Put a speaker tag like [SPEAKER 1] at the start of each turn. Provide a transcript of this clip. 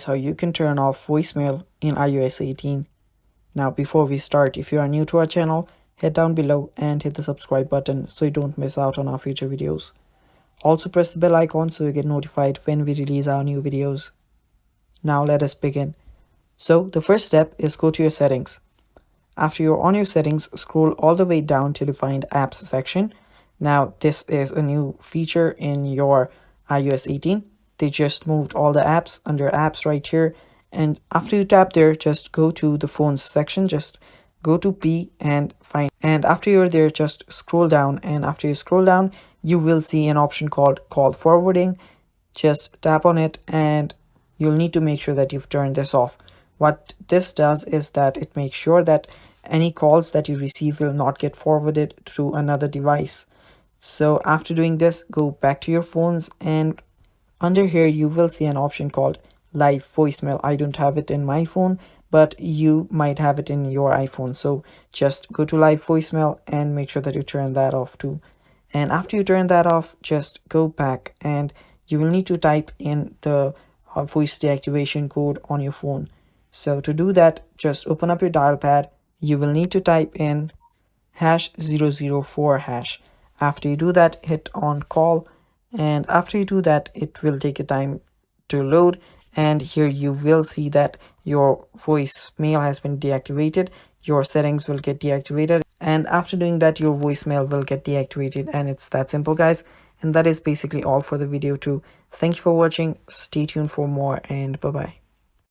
[SPEAKER 1] how you can turn off voicemail in iOS 18. Now before we start, if you are new to our channel, head down below and hit the subscribe button so you don't miss out on our future videos. Also press the bell icon so you get notified when we release our new videos. Now let us begin. So the first step is go to your settings. After you're on your settings, scroll all the way down till you find apps section. Now this is a new feature in your iOS 18. They just moved all the apps under apps right here. And after you tap there, just go to the phones section. Just go to P and find. And after you're there, just scroll down. And after you scroll down, you will see an option called call forwarding. Just tap on it and you'll need to make sure that you've turned this off. What this does is that it makes sure that any calls that you receive will not get forwarded to another device. So after doing this, go back to your phones and under here you will see an option called live voicemail. I don't have it in my phone, but you might have it in your iPhone. So just go to live voicemail and make sure that you turn that off too. And after you turn that off, just go back and you will need to type in the voice deactivation code on your phone. So to do that, just open up your dial pad. You will need to type in #004#. After you do that, hit on call, and after you do that, it will take a time to load, and here you will see that your voicemail has been deactivated. Your settings will get deactivated, and after doing that, your voicemail will get deactivated, and it's that simple, guys. And that is basically all for the video too. Thank you for watching. Stay tuned for more, and bye bye.